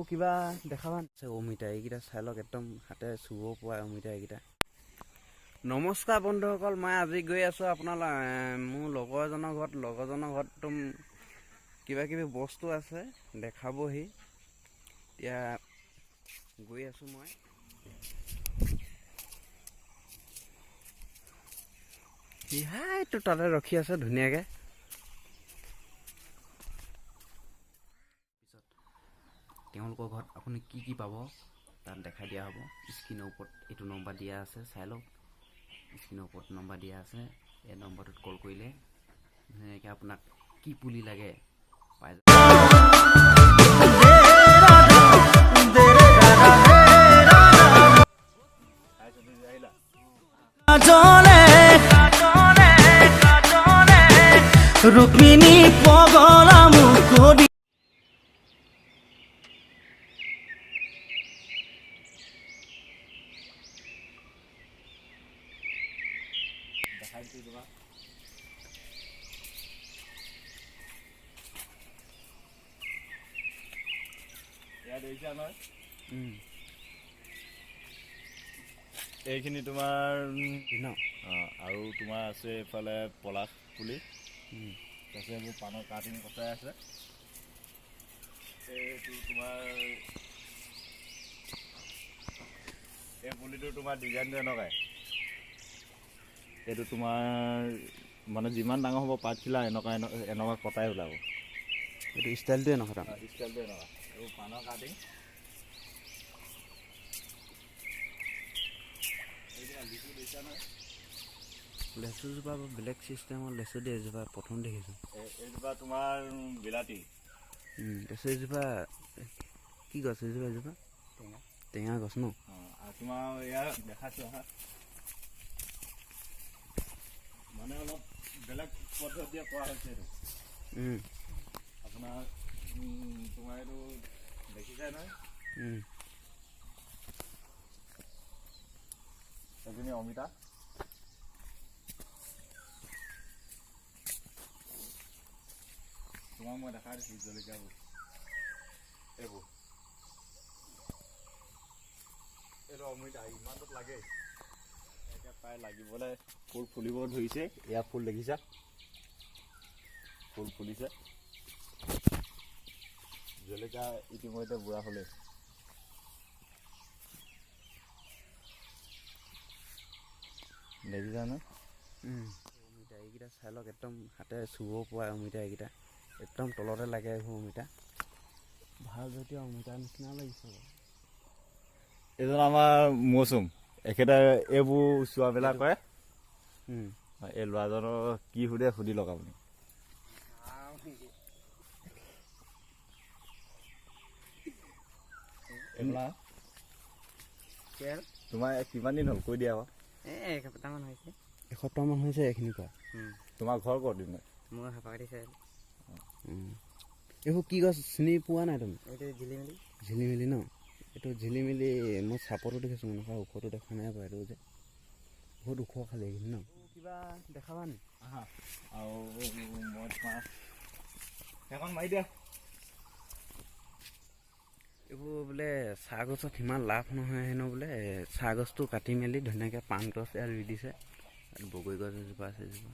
কিবা দেখাবা অমিতা এইকেইটা চাই লওক একদম হাতে চুব পৰা অমিতা এইকেইটা। নমস্কাৰ বন্ধুসকল, মই আজি গৈ আছোঁ আপোনাৰ মোৰ লগৰজনৰ ঘৰত একদম কিবা কিবি বস্তু আছে দেখাবহি। এতিয়া গৈ আছোঁ মই। ইহাইতো তাতে ৰখি আছে ধুনীয়াকৈ। তেওঁলোকৰ ঘৰত আপুনি কি কি পাব তাত দেখাই দিয়া হ'ব। স্ক্ৰীনৰ ওপৰত এইটো নম্বৰ দিয়া আছে, চাই লওক। স্ক্ৰীনৰ ওপৰত নম্বৰ দিয়া আছে, এই নম্বৰটোত কল কৰিলে ধুনীয়াকৈ আপোনাক কি পুলি লাগে পাই যাব। ৰুক্মিণী পগলা মুকুৰি এইখিনি তোমাৰ আৰু তোমাৰ আছে এইফালে পলাশ পুলি আছে, এইবোৰ পাণৰ কাটিং কটাই আছে। এইটো তোমাৰ এই পুলিটো তোমাৰ ডিজাইনটো এনেকুৱাই। এইটো তোমাৰ মানে যিমান ডাঙৰ হ'ব পাতখিলা এনেকুৱা কটাই ওলাব। এইটো ষ্টাইলটোৱে নহয় ষ্টাইলটো এনেকুৱা। এইবোৰ পাণৰ কাটিং। লেচুজোপা বেলেগ চিষ্টেমৰ লেচু দিয়ে। এজোপা প্ৰথম দেখিছোঁ। এইজোপা তোমাৰ বিলাতী লেচু এজোপা কি গছ এজোপা টেঙা গছ ন। আৰু তোমাৰ ইয়াৰ দেখাছোঁ আহা, মানে অলপ বেলেগ পদ্ধতিয়ে কৰা হৈছে এইটো। আপোনাৰ তোমাৰ এইটো দেখিছাই নহয়। এজনী অমিতা, তোমাক মই দেখাই দিছোঁ জলকীয়াবোৰ। এইবোৰ এইটো অমিতা ইমানটোত লাগে, এতিয়া প্ৰায় লাগিবলৈ ফুল ফুলিব ধৰিছে। এয়া ফুল দেখিছা, ফুল ফুলিছে। জলকীয়া ইতিমধ্যে বুঢ়া হ'লে। দেখিছা নহয়। অমিতা এইকেইটা চাই লওক একদম হাতে চুব পৰা অমিতা এইকেইটা একদম তলতে লাগে। এইবোৰ অমিতা ভাল যদিও অমিতা নিচিনা লাগিছে। এইজন আমাৰ মৌচুম, এখেতে এইবোৰ চোৱাবিলাক কৰে। এই ল'ৰাজনৰ কি সুধে সুধি লওক আপুনি। তোমাৰ কিমান দিন হ'ল কৈ দিয়া আকৌ। এসপ্তাহমান হৈছে এইখিনি কৰা। তোমাৰ ঘৰ ক'ত দিনে? মই হাপাকাটি চাই। এইবোৰ কি গছ চিনি পোৱা নাই তুমি? এইটো ঝিলিমিলি ন। এইটো ঝিলিমিলি মই চাপৰটো দেখিছোঁ, মানে ওখটো দেখা নাই বাৰু। এইটো যে বহুত ওখ খালি এইখিনি ন। কিবা দেখাবা নি? আৰু মই তোমাৰ সেইখন মাৰি দিয়া। এইবোৰ বোলে চাহ গছত সিমান লাভ নহয় হেনো বোলে। চাহ গছটো কাটি মেলি ধুনীয়াকৈ পাণ গছ ইয়াত ৰুই দিছে। বগৰী গছ এজোপা আছে, এজোপা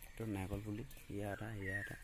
এইটো নাৰিকল পুলি। ইয়াৰ এটা